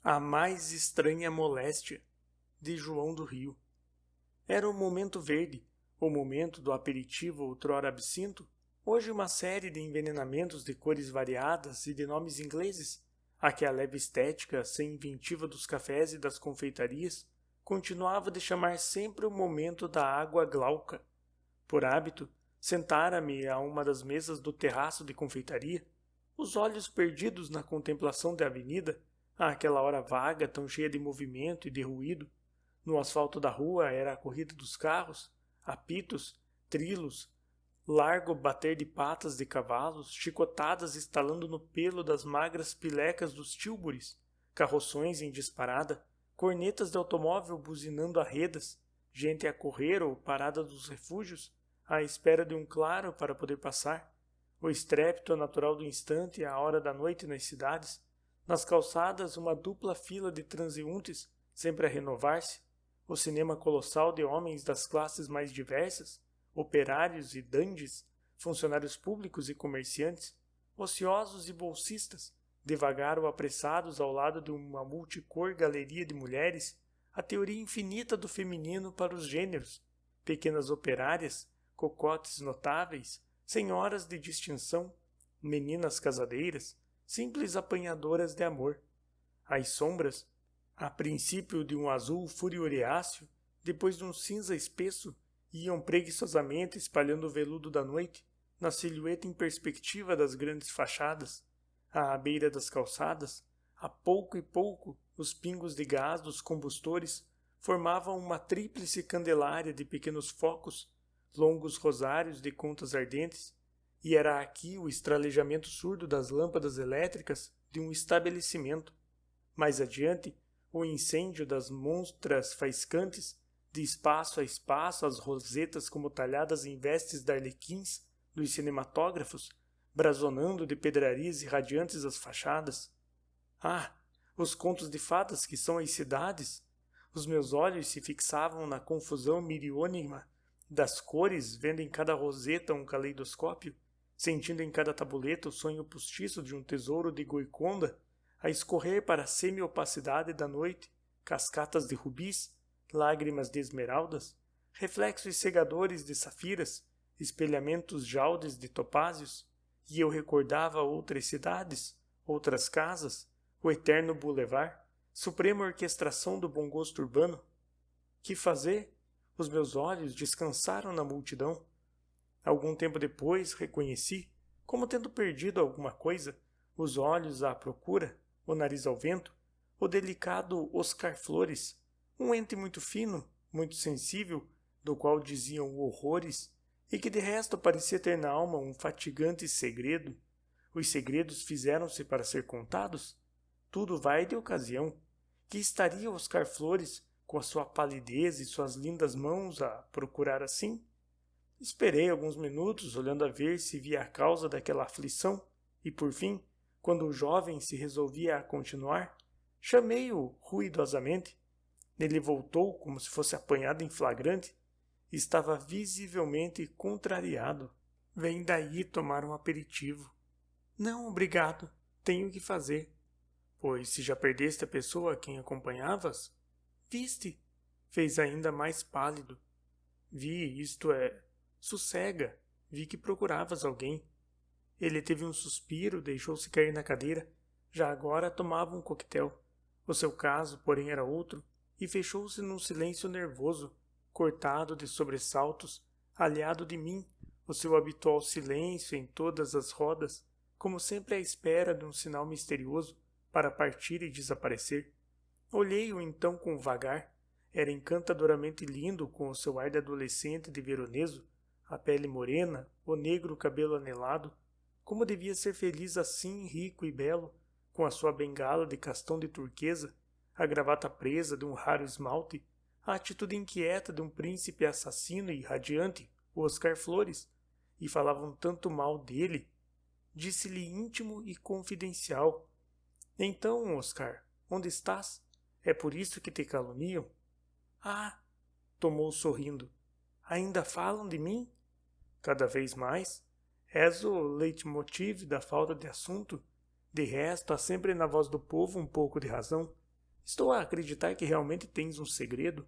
A mais estranha moléstia, de João do Rio. Era o momento verde, o momento do aperitivo outrora absinto, hoje uma série de envenenamentos de cores variadas e de nomes ingleses, a que a leve estética sem inventiva dos cafés e das confeitarias continuava de chamar sempre o momento da água glauca. Por hábito, sentara-me a uma das mesas do terraço de confeitaria, os olhos perdidos na contemplação da avenida, àquela hora vaga, tão cheia de movimento e de ruído. No asfalto da rua era a corrida dos carros, apitos, trilos, largo bater de patas de cavalos, chicotadas estalando no pelo das magras pilecas dos tílbures, carroções em disparada, cornetas de automóvel buzinando arredas, gente a correr ou parada dos refúgios, à espera de um claro para poder passar, o estrépito natural do instante e a hora da noite nas cidades, nas calçadas uma dupla fila de transeuntes, sempre a renovar-se, o cinema colossal de homens das classes mais diversas, operários e dandies, funcionários públicos e comerciantes, ociosos e bolsistas, devagar ou apressados ao lado de uma multicor galeria de mulheres, a teoria infinita do feminino para os gêneros, pequenas operárias, cocotes notáveis, senhoras de distinção, meninas casadeiras, simples apanhadoras de amor. As sombras, a princípio de um azul furioriáceo, depois de um cinza espesso, iam preguiçosamente espalhando o veludo da noite, na silhueta em perspectiva das grandes fachadas. À beira das calçadas, a pouco e pouco, os pingos de gás dos combustores formavam uma tríplice candelária de pequenos focos, longos rosários de contas ardentes, e era aqui o estralejamento surdo das lâmpadas elétricas de um estabelecimento. Mais adiante, o incêndio das monstras faiscantes, de espaço a espaço as rosetas como talhadas em vestes de arlequins dos cinematógrafos, brazonando de pedrarias irradiantes as fachadas. Ah, os contos de fadas que são as cidades! Os meus olhos se fixavam na confusão miriônima das cores, vendo em cada roseta um caleidoscópio, sentindo em cada tabuleta o sonho postiço de um tesouro de Goiconda, a escorrer para a semi-opacidade da noite, cascatas de rubis, lágrimas de esmeraldas, reflexos cegadores de safiras, espelhamentos jaudes de topázios, e eu recordava outras cidades, outras casas, o eterno boulevard, suprema orquestração do bom gosto urbano. Que fazer? Os meus olhos descansaram na multidão. Algum tempo depois reconheci, como tendo perdido alguma coisa, os olhos à procura, o nariz ao vento, o delicado Oscar Flores, um ente muito fino, muito sensível, do qual diziam horrores, e que de resto parecia ter na alma um fatigante segredo. Os segredos fizeram-se para ser contados? Tudo vai de ocasião. Que estaria Oscar Flores, com a sua palidez e suas lindas mãos, a procurar assim? Esperei alguns minutos, olhando a ver se via a causa daquela aflição, e por fim, quando o jovem se resolvia a continuar, chamei-o ruidosamente. Ele voltou como se fosse apanhado em flagrante. Estava visivelmente contrariado. Vem daí tomar um aperitivo. Não, obrigado. Tenho que fazer. Pois se já perdeste a pessoa a quem acompanhavas? Viste? Fez ainda mais pálido. Vi, isto é, sossega. Vi que procuravas alguém. Ele teve um suspiro, deixou-se cair na cadeira. Já agora tomava um coquetel. O seu caso, porém, era outro, e fechou-se num silêncio nervoso, cortado de sobressaltos, aliado de mim, o seu habitual silêncio em todas as rodas, como sempre à espera de um sinal misterioso para partir e desaparecer. Olhei-o então com vagar. Era encantadoramente lindo, com o seu ar de adolescente de veroneso, a pele morena, o negro cabelo anelado. Como devia ser feliz assim, rico e belo, com a sua bengala de castão de turquesa, a gravata presa de um raro esmalte, a atitude inquieta de um príncipe assassino e radiante, o Oscar Flores, e falavam tanto mal dele. Disse-lhe íntimo e confidencial: Então, Oscar, onde estás? É por isso que te caluniam? Ah, tomou sorrindo. Ainda falam de mim? Cada vez mais. És o leitmotiv da falta de assunto. De resto, há sempre na voz do povo um pouco de razão. Estou a acreditar que realmente tens um segredo?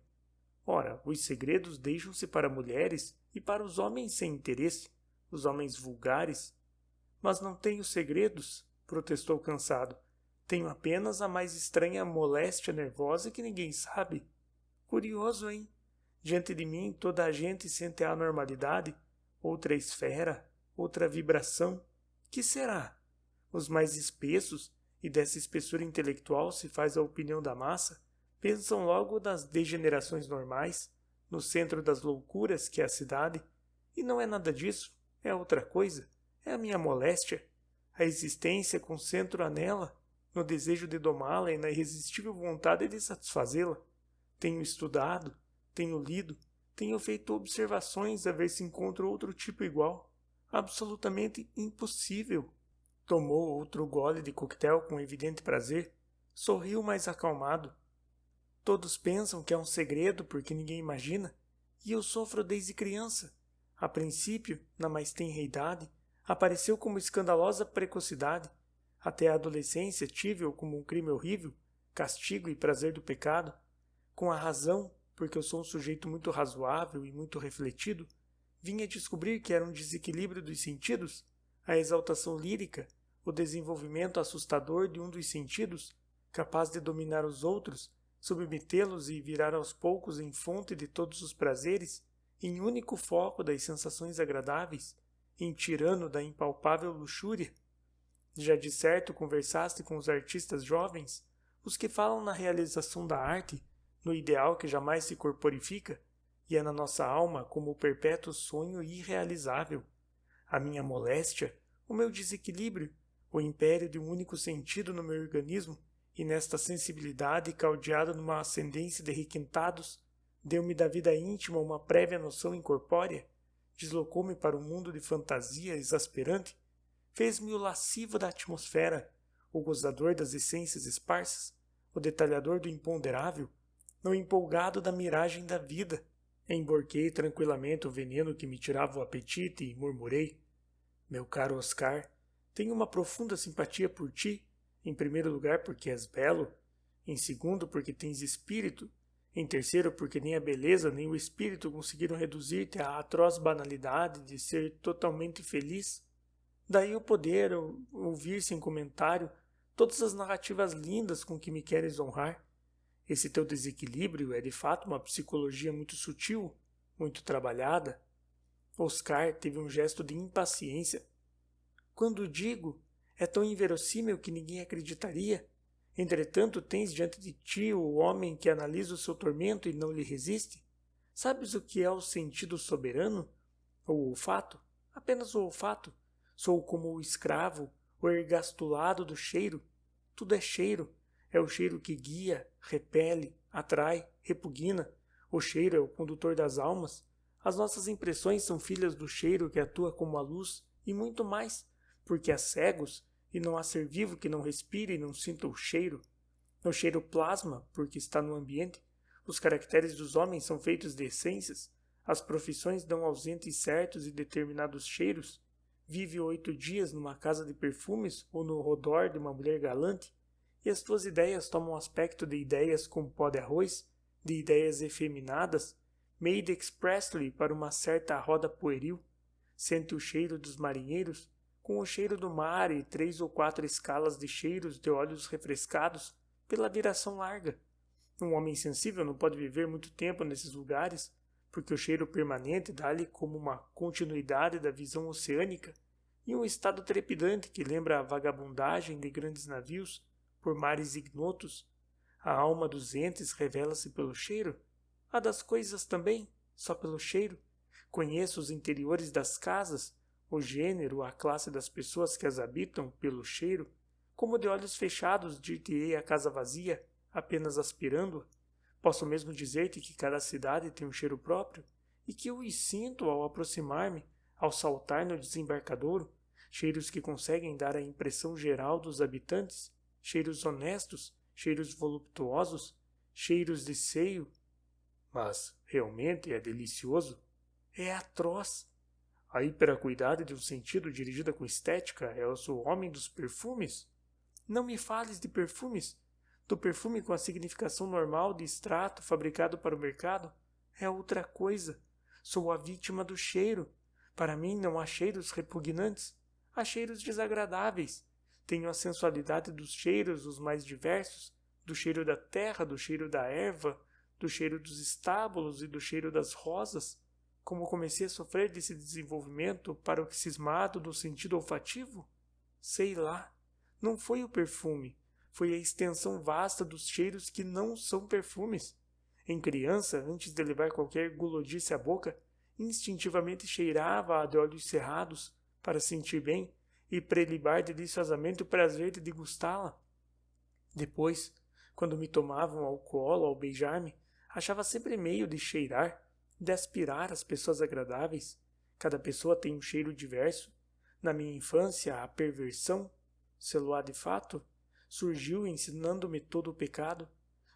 Ora, os segredos deixam-se para mulheres e para os homens sem interesse, os homens vulgares. Mas não tenho segredos, protestou cansado. Tenho apenas a mais estranha moléstia nervosa que ninguém sabe. Curioso, hein? Diante de mim toda a gente sente a anormalidade, outra esfera, outra vibração. Que será? Os mais espessos, e dessa espessura intelectual se faz a opinião da massa, pensam logo nas degenerações normais, no centro das loucuras que é a cidade, e não é nada disso, é outra coisa, é a minha moléstia. A existência concentra nela, no desejo de domá-la e na irresistível vontade de satisfazê-la. Tenho estudado, tenho lido, tenho feito observações a ver se encontro outro tipo igual. Absolutamente impossível. Tomou outro gole de coquetel com evidente prazer, sorriu mais acalmado. Todos pensam que é um segredo porque ninguém imagina, e eu sofro desde criança. A princípio, na mais tenra idade, apareceu como escandalosa precocidade. Até a adolescência tive-o como um crime horrível, castigo e prazer do pecado. Com a razão, porque eu sou um sujeito muito razoável e muito refletido, vim a descobrir que era um desequilíbrio dos sentidos, a exaltação lírica, o desenvolvimento assustador de um dos sentidos, capaz de dominar os outros, submetê-los e virar aos poucos em fonte de todos os prazeres, em único foco das sensações agradáveis, em tirano da impalpável luxúria. Já de certo conversaste com os artistas jovens, os que falam na realização da arte, no ideal que jamais se corporifica, e é na nossa alma como o perpétuo sonho irrealizável. A minha moléstia, o meu desequilíbrio, o império de um único sentido no meu organismo, e nesta sensibilidade caldeada numa ascendência de requintados, deu-me da vida íntima uma prévia noção incorpórea, deslocou-me para um mundo de fantasia exasperante, fez-me o lascivo da atmosfera, o gozador das essências esparsas, o detalhador do imponderável, o empolgado da miragem da vida. Emborquei tranquilamente o veneno que me tirava o apetite e murmurei: meu caro Oscar, tenho uma profunda simpatia por ti, em primeiro lugar porque és belo, em segundo porque tens espírito, em terceiro porque nem a beleza nem o espírito conseguiram reduzir-te à atroz banalidade de ser totalmente feliz. Daí o poder ouvir sem comentário todas as narrativas lindas com que me queres honrar. Esse teu desequilíbrio é de fato uma psicologia muito sutil, muito trabalhada. Oscar teve um gesto de impaciência. Quando digo, é tão inverossímil que ninguém acreditaria. Entretanto, tens diante de ti o homem que analisa o seu tormento e não lhe resiste. Sabes o que é o sentido soberano? O olfato? Apenas o olfato. Sou como o escravo, o ergastulado do cheiro. Tudo é cheiro. É o cheiro que guia, repele, atrai, repugna. O cheiro é o condutor das almas. As nossas impressões são filhas do cheiro que atua como a luz, e muito mais, porque há cegos, e não há ser vivo que não respire e não sinta o cheiro. O cheiro plasma, porque está no ambiente. Os caracteres dos homens são feitos de essências. As profissões dão aos entes certos e determinados cheiros. Vive 8 dias numa casa de perfumes ou no rodor de uma mulher galante, e as tuas ideias tomam aspecto de ideias com pó de arroz, de ideias efeminadas, made expressly para uma certa roda pueril. Sente o cheiro dos marinheiros, com o cheiro do mar e 3 ou 4 escalas de cheiros de óleos refrescados pela viração larga. Um homem sensível não pode viver muito tempo nesses lugares, porque o cheiro permanente dá-lhe como uma continuidade da visão oceânica e um estado trepidante que lembra a vagabundagem de grandes navios por mares ignotos. A alma dos entes revela-se pelo cheiro, a das coisas também, só pelo cheiro. Conheço os interiores das casas, o gênero, a classe das pessoas que as habitam pelo cheiro. Como de olhos fechados dir-te-ei a casa vazia, apenas aspirando-a. Posso mesmo dizer-te que cada cidade tem um cheiro próprio, e que eu os sinto ao aproximar-me, ao saltar no desembarcadouro, cheiros que conseguem dar a impressão geral dos habitantes, cheiros honestos, cheiros voluptuosos, cheiros de seio. Mas realmente é delicioso, é atroz. A hiperacuidade de um sentido dirigida com estética é o homem dos perfumes. Não me fales de perfumes. do perfume com a significação normal de extrato fabricado para o mercado, é outra coisa. Sou a vítima do cheiro. Para mim não há cheiros repugnantes, há cheiros desagradáveis. Tenho a sensualidade dos cheiros os mais diversos, do cheiro da terra, do cheiro da erva, do cheiro dos estábulos e do cheiro das rosas. Como comecei a sofrer desse desenvolvimento paroxismado do sentido olfativo? Sei lá. Não foi o perfume, foi a extensão vasta dos cheiros que não são perfumes. Em criança, antes de levar qualquer gulodice à boca, instintivamente cheirava a de olhos cerrados para sentir bem e prelibar deliciosamente o prazer de degustá-la. Depois, quando me tomavam ao colo ao beijar-me, achava sempre meio de cheirar, de aspirar as pessoas agradáveis. Cada pessoa tem um cheiro diverso. Na minha infância, a perversão, se lo há de fato, surgiu ensinando-me todo o pecado.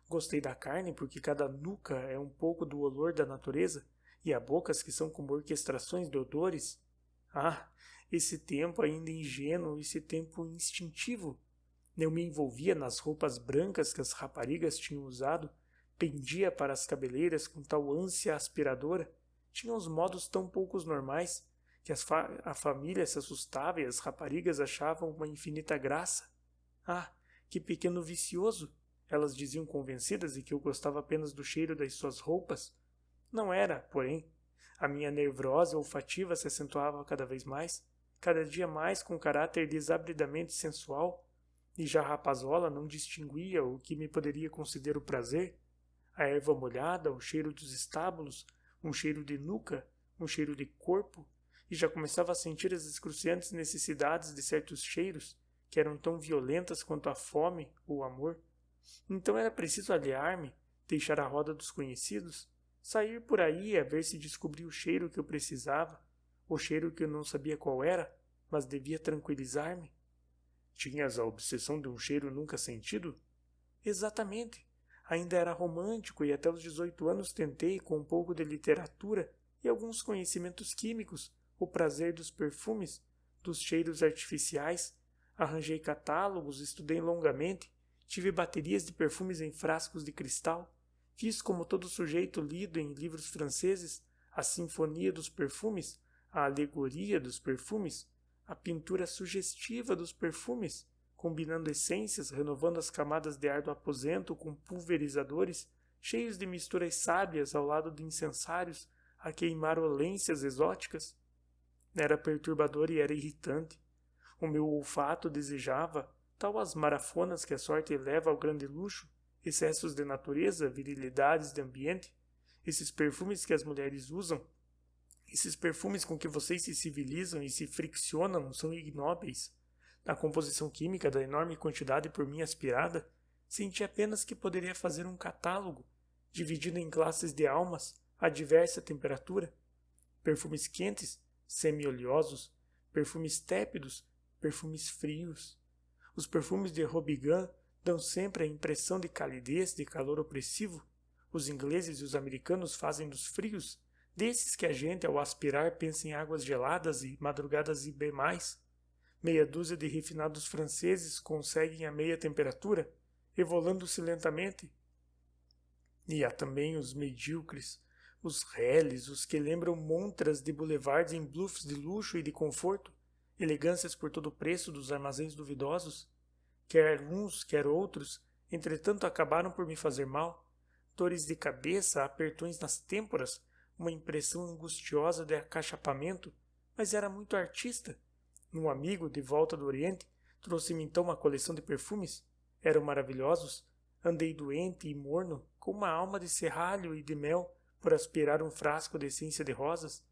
Gostei da carne porque cada nuca é um pouco do olor da natureza e há bocas que são como orquestrações de odores. Ah, esse tempo ainda ingênuo, esse tempo instintivo. Eu me envolvia nas roupas brancas que as raparigas tinham usado, pendia para as cabeleiras com tal ânsia aspiradora, tinha os modos tão poucos normais, que a família se assustava e as raparigas achavam uma infinita graça. Ah, que pequeno vicioso! Elas diziam convencidas de que eu gostava apenas do cheiro das suas roupas. Não era, porém. A minha nevrose olfativa se acentuava cada vez mais, cada dia mais com caráter desabridamente sensual, e já a rapazola não distinguia o que me poderia conceder o prazer. A erva molhada, o cheiro dos estábulos, um cheiro de nuca, um cheiro de corpo, e já começava a sentir as excruciantes necessidades de certos cheiros, que eram tão violentas quanto a fome ou o amor. Então era preciso aliar-me, deixar a roda dos conhecidos, sair por aí a ver se descobria o cheiro que eu precisava, o cheiro que eu não sabia qual era, mas devia tranquilizar-me. Tinhas a obsessão de um cheiro nunca sentido? Exatamente. Ainda era romântico e até os 18 anos tentei, com um pouco de literatura e alguns conhecimentos químicos, o prazer dos perfumes, dos cheiros artificiais. Arranjei catálogos, estudei longamente, tive baterias de perfumes em frascos de cristal, fiz como todo sujeito lido em livros franceses, a sinfonia dos perfumes, a alegoria dos perfumes, a pintura sugestiva dos perfumes, combinando essências, renovando as camadas de ar do aposento com pulverizadores, cheios de misturas sábias ao lado de incensários a queimar olências exóticas. Era perturbador e era irritante. O meu olfato desejava, tal as marafonas que a sorte leva ao grande luxo, excessos de natureza, virilidades de ambiente, esses perfumes que as mulheres usam, esses perfumes com que vocês se civilizam e se friccionam são ignóbeis. Na composição química da enorme quantidade por mim aspirada, senti apenas que poderia fazer um catálogo, dividido em classes de almas, a diversa temperatura. Perfumes quentes, semi-oleosos, perfumes tépidos, perfumes frios. Os perfumes de Robigan dão sempre a impressão de calidez, de calor opressivo. Os ingleses e os americanos fazem dos frios, desses que a gente, ao aspirar, pensa em águas geladas e madrugadas ibemais. Meia dúzia de refinados franceses conseguem a meia temperatura, evoluindo-se lentamente. E há também os medíocres, os reles, os que lembram montras de boulevards em bluffs de luxo e de conforto, elegâncias por todo o preço dos armazéns duvidosos. Quer uns, quer outros, entretanto acabaram por me fazer mal. Dores de cabeça, apertões nas têmporas, uma impressão angustiosa de acachapamento, mas era muito artista. Um amigo, de volta do Oriente, trouxe-me então uma coleção de perfumes. Eram maravilhosos. Andei doente e morno, com uma alma de serralho e de mel, por aspirar um frasco de essência de rosas.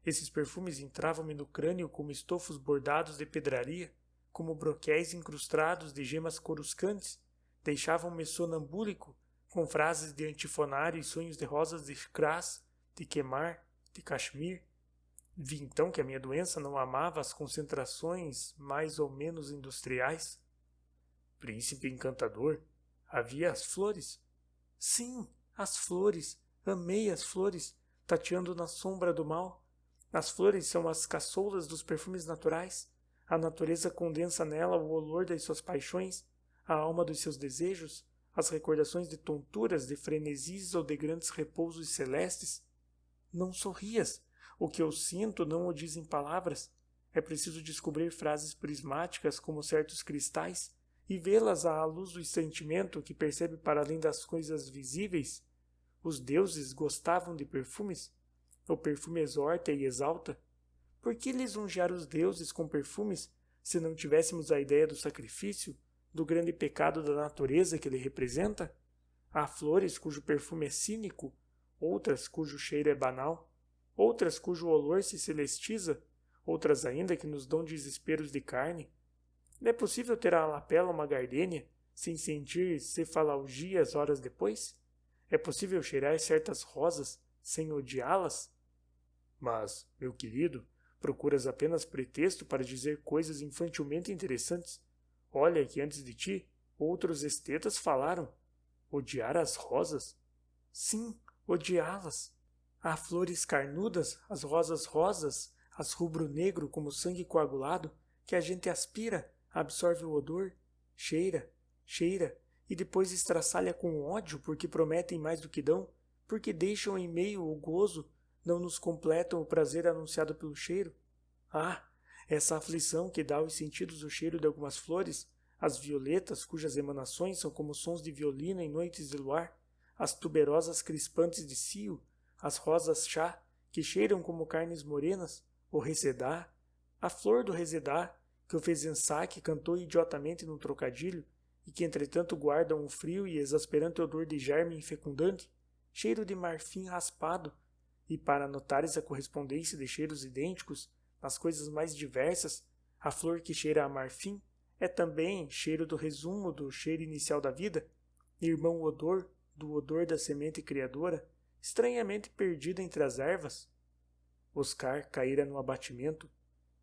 Esses perfumes entravam-me no crânio como estofos bordados de pedraria, como broquéis incrustados de gemas coruscantes. Deixavam-me sonambúlico, com frases de antifonário e sonhos de rosas de Cras, de Quemar, de Cachemir. Vi então que a minha doença não amava as concentrações mais ou menos industriais. Príncipe encantador, havia as flores. Sim, as flores. Amei as flores, tateando na sombra do mal. As flores são as caçoulas dos perfumes naturais. A natureza condensa nela o olor das suas paixões, a alma dos seus desejos, as recordações de tonturas, de frenesis ou de grandes repousos celestes? Não sorrias. O que eu sinto não o dizem palavras. É preciso descobrir frases prismáticas como certos cristais e vê-las à luz do sentimento que percebe para além das coisas visíveis. Os deuses gostavam de perfumes? O perfume exorta e exalta. Por que lisonjear os deuses com perfumes se não tivéssemos a ideia do sacrifício, do grande pecado da natureza que ele representa? Há flores cujo perfume é cínico, outras cujo cheiro é banal, outras cujo olor se celestiza, outras ainda que nos dão desesperos de carne. É possível ter à lapela uma gardênia sem sentir cefalgias horas depois? É possível cheirar certas rosas sem odiá-las? Mas, meu querido, procuras apenas pretexto para dizer coisas infantilmente interessantes. Olha que antes de ti, outros estetas falaram. Odiar as rosas? Sim, odiá-las. Há flores carnudas, as rosas rosas, as rubro-negro como sangue coagulado, que a gente aspira, absorve o odor, cheira, cheira, e depois estraçalha com ódio porque prometem mais do que dão, porque deixam em meio o gozo, não nos completam o prazer anunciado pelo cheiro. Ah, essa aflição que dá aos sentidos o cheiro de algumas flores, as violetas cujas emanações são como sons de violino em noites de luar, as tuberosas crispantes de cio, as rosas chá, que cheiram como carnes morenas, o resedá, a flor do resedá, que o Fezensac cantou idiotamente num trocadilho, e que entretanto guardam um frio e exasperante odor de germe infecundante, cheiro de marfim raspado, e para notares a correspondência de cheiros idênticos, nas coisas mais diversas, a flor que cheira a marfim é também cheiro do resumo do cheiro inicial da vida, irmão odor do odor da semente criadora, estranhamente perdida entre as ervas. Oscar caíra no abatimento.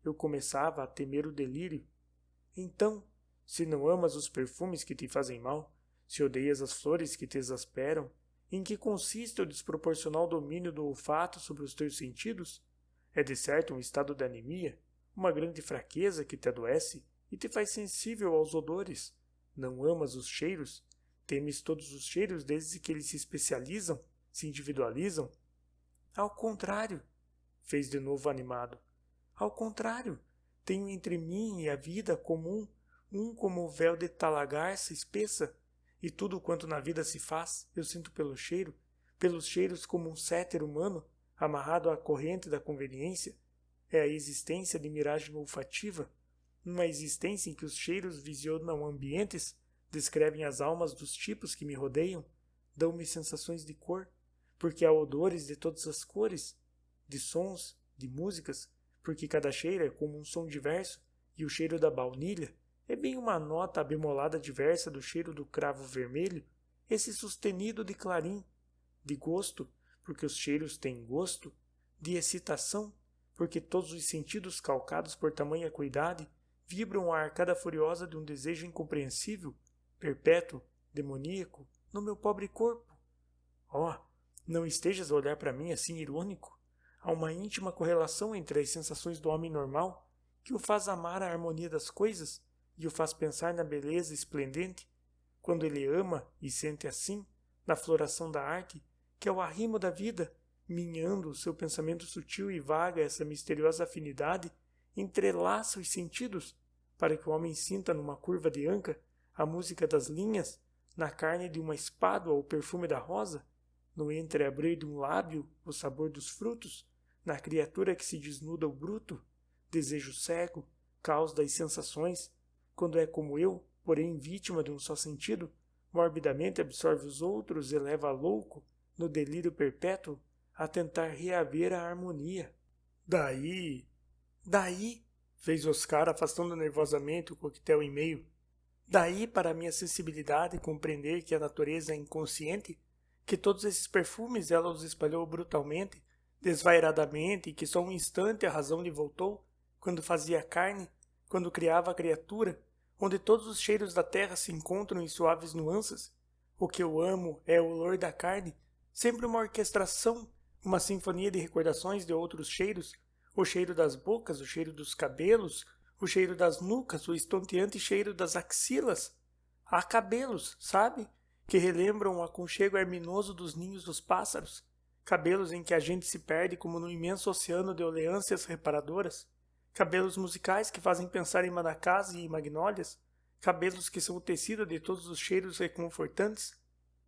Eu começava a temer o delírio. Então, se não amas os perfumes que te fazem mal, se odeias as flores que te exasperam, em que consiste o desproporcional domínio do olfato sobre os teus sentidos? É de certo um estado de anemia, uma grande fraqueza que te adoece e te faz sensível aos odores. Não amas os cheiros? Temes todos os cheiros desde que eles se especializam, se individualizam? Ao contrário, fez de novo animado. Ao contrário, tenho entre mim e a vida comum como o véu de talagarça espessa, e tudo quanto na vida se faz, eu sinto pelo cheiro, pelos cheiros como um céter humano, amarrado à corrente da conveniência. É a existência de miragem olfativa, uma existência em que os cheiros visionam ambientes, descrevem as almas dos tipos que me rodeiam, dão-me sensações de cor, porque há odores de todas as cores, de sons, de músicas, porque cada cheiro é como um som diverso, e o cheiro da baunilha é bem uma nota abemolada diversa do cheiro do cravo vermelho, esse sustenido de clarim, de gosto, porque os cheiros têm gosto, de excitação, porque todos os sentidos calcados por tamanha cuidade vibram a arcada furiosa de um desejo incompreensível, perpétuo, demoníaco, no meu pobre corpo. Oh, não estejas a olhar para mim assim irônico. Há uma íntima correlação entre as sensações do homem normal, que o faz amar a harmonia das coisas e o faz pensar na beleza esplendente, quando ele ama e sente assim, na floração da arte, que é o arrimo da vida, minhando o seu pensamento sutil e vaga essa misteriosa afinidade, entrelaça os sentidos, para que o homem sinta numa curva de anca a música das linhas, na carne de uma espada ou o perfume da rosa, no entreabrir de um lábio o sabor dos frutos, na criatura que se desnuda o bruto, desejo cego, caos das sensações, quando é como eu, porém vítima de um só sentido, morbidamente absorve os outros e leva louco, no delírio perpétuo, a tentar reaver a harmonia. Daí, fez Oscar afastando nervosamente o coquetel em meio. Daí para a minha sensibilidade compreender que a natureza é inconsciente, que todos esses perfumes ela os espalhou brutalmente, desvairadamente, e que só um instante a razão lhe voltou, quando fazia carne, quando criava a criatura, onde todos os cheiros da terra se encontram em suaves nuances. O que eu amo é o olor da carne, sempre uma orquestração, uma sinfonia de recordações de outros cheiros, o cheiro das bocas, o cheiro dos cabelos, o cheiro das nucas, o estonteante cheiro das axilas. Há cabelos, sabe? que relembram o aconchego harmonioso dos ninhos dos pássaros, cabelos em que a gente se perde como num imenso oceano de oleâncias reparadoras, cabelos musicais que fazem pensar em manacás e magnólias, cabelos que são o tecido de todos os cheiros reconfortantes.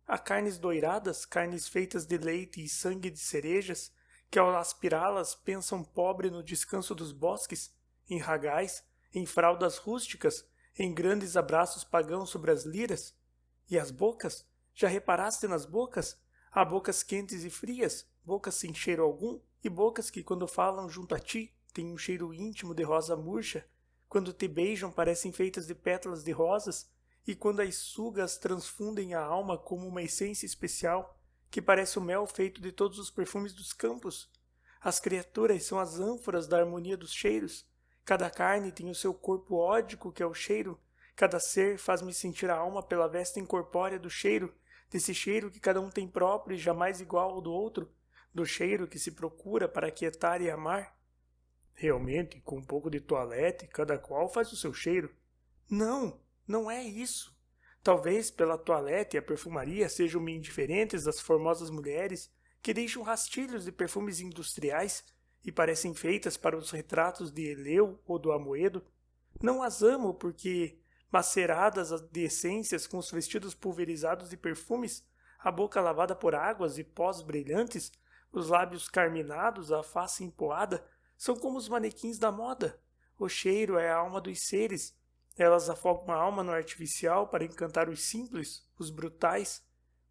Há carnes doiradas, carnes feitas de leite e sangue de cerejas, que ao aspirá-las pensam pobre no descanso dos bosques, em ragais, em fraldas rústicas, em grandes abraços pagãos sobre as liras. E as bocas? Já reparaste nas bocas? Há bocas quentes e frias, bocas sem cheiro algum, e bocas que, quando falam junto a ti, têm um cheiro íntimo de rosa murcha, quando te beijam parecem feitas de pétalas de rosas, e quando as sugas transfundem a alma como uma essência especial, que parece o mel feito de todos os perfumes dos campos. As criaturas são as ânforas da harmonia dos cheiros. Cada carne tem o seu corpo ódico que é o cheiro. Cada ser faz-me sentir a alma pela veste incorpórea do cheiro, desse cheiro que cada um tem próprio e jamais igual ao do outro, do cheiro que se procura para aquietar e amar. Realmente, com um pouco de toilette, cada qual faz o seu cheiro. Não, não é isso. Talvez pela toilette e a perfumaria sejam-me indiferentes as formosas mulheres que deixam rastilhos de perfumes industriais e parecem feitas para os retratos de Eleu ou do Amoedo. Não as amo porque, maceradas de essências com os vestidos pulverizados de perfumes, a boca lavada por águas e pós brilhantes, os lábios carminados, a face empoada, são como os manequins da moda. O cheiro é a alma dos seres. Elas afogam a alma no artificial para encantar os simples, os brutais.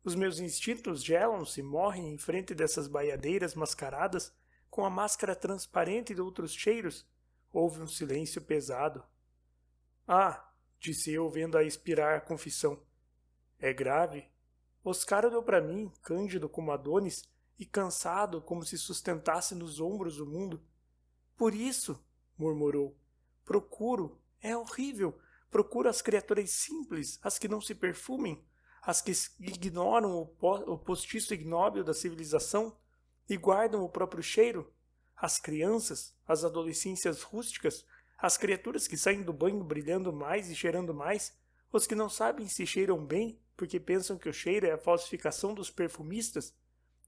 Os meus instintos gelam-se, morrem em frente dessas baiadeiras mascaradas, com a máscara transparente de outros cheiros. Houve um silêncio pesado. Ah, disse eu, vendo-a expirar a confissão. É grave? Oscar olhou para mim, cândido como Adonis, e cansado como se sustentasse nos ombros o mundo. Por isso, murmurou, procuro, é horrível, procuro as criaturas simples, as que não se perfumem, as que ignoram o postiço ignóbil da civilização e guardam o próprio cheiro, as crianças, as adolescências rústicas, as criaturas que saem do banho brilhando mais e cheirando mais, os que não sabem se cheiram bem porque pensam que o cheiro é a falsificação dos perfumistas,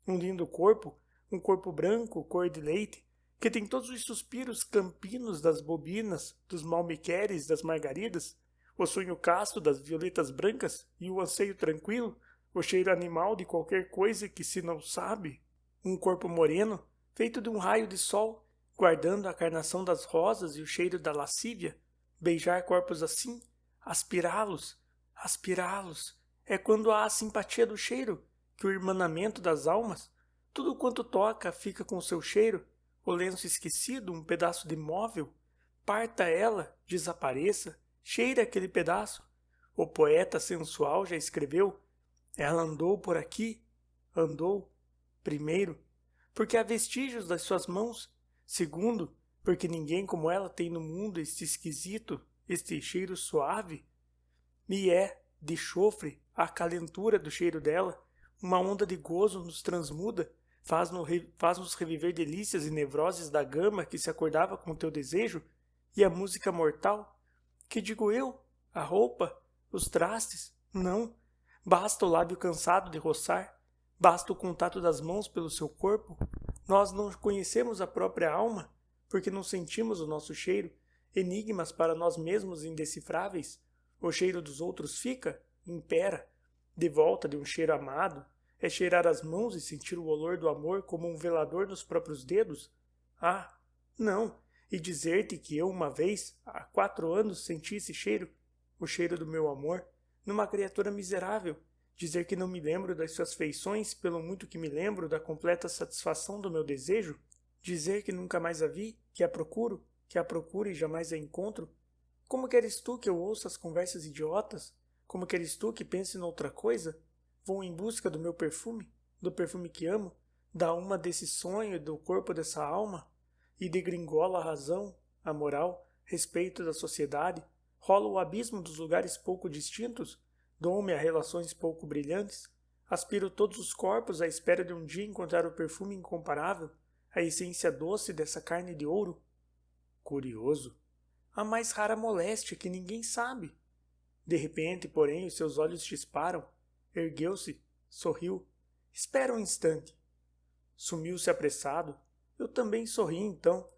um lindo corpo, um corpo branco, cor de leite, que tem todos os suspiros campinos das bobinas, dos malmequeres, das margaridas, o sonho casto das violetas brancas e o anseio tranquilo, o cheiro animal de qualquer coisa que se não sabe. Um corpo moreno, feito de um raio de sol, guardando a carnação das rosas e o cheiro da lascívia, beijar corpos assim, aspirá-los, é quando há a simpatia do cheiro, que o irmanamento das almas, tudo quanto toca fica com o seu cheiro, o lenço esquecido, um pedaço de móvel, parta ela, desapareça, cheira aquele pedaço. O poeta sensual já escreveu, ela andou por aqui, andou, primeiro, porque há vestígios das suas mãos, segundo, porque ninguém como ela tem no mundo este esquisito, este cheiro suave, e é, de chofre, a calentura do cheiro dela, uma onda de gozo nos transmuda, faz-nos reviver delícias e nevroses da gama que se acordava com o teu desejo, e a música mortal, que digo eu, a roupa, os trastes, não, basta o lábio cansado de roçar, basta o contato das mãos pelo seu corpo, nós não conhecemos a própria alma, porque não sentimos o nosso cheiro, enigmas para nós mesmos indecifráveis, o cheiro dos outros fica, impera, de volta de um cheiro amado, é cheirar as mãos e sentir o olor do amor como um velador nos próprios dedos? Ah, não, e dizer-te que eu uma vez, há 4 anos, senti esse cheiro, o cheiro do meu amor, numa criatura miserável, dizer que não me lembro das suas feições pelo muito que me lembro da completa satisfação do meu desejo, dizer que nunca mais a vi, que a procuro e jamais a encontro, como queres tu que eu ouça as conversas idiotas? Como queres tu que pense noutra coisa? Vou em busca do meu perfume, do perfume que amo, da alma desse sonho e do corpo dessa alma, e degringola a razão, a moral, respeito da sociedade, rola o abismo dos lugares pouco distintos, dou-me a relações pouco brilhantes, aspiro todos os corpos à espera de um dia encontrar o perfume incomparável, a essência doce dessa carne de ouro. Curioso. A mais rara moléstia que ninguém sabe. De repente, porém, os seus olhos chisparam. Ergueu-se, sorriu. Espera um instante. Sumiu-se apressado. Eu também sorri então.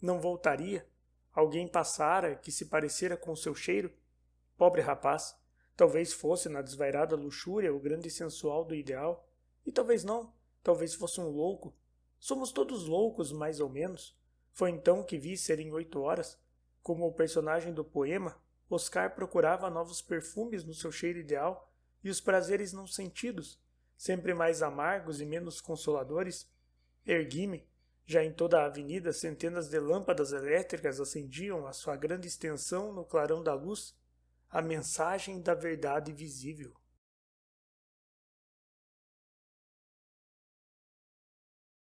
Não voltaria? Alguém passara que se parecera com seu cheiro? Pobre rapaz. Talvez fosse na desvairada luxúria o grande sensual do ideal. E talvez não. Talvez fosse um louco. Somos todos loucos, mais ou menos. Foi então que vi serem 8 horas. Como o personagem do poema, Oscar procurava novos perfumes no seu cheiro ideal e os prazeres não sentidos, sempre mais amargos e menos consoladores. Ergui-me. Já em toda a avenida, centenas de lâmpadas elétricas acendiam a sua grande extensão no clarão da luz, a mensagem da verdade visível.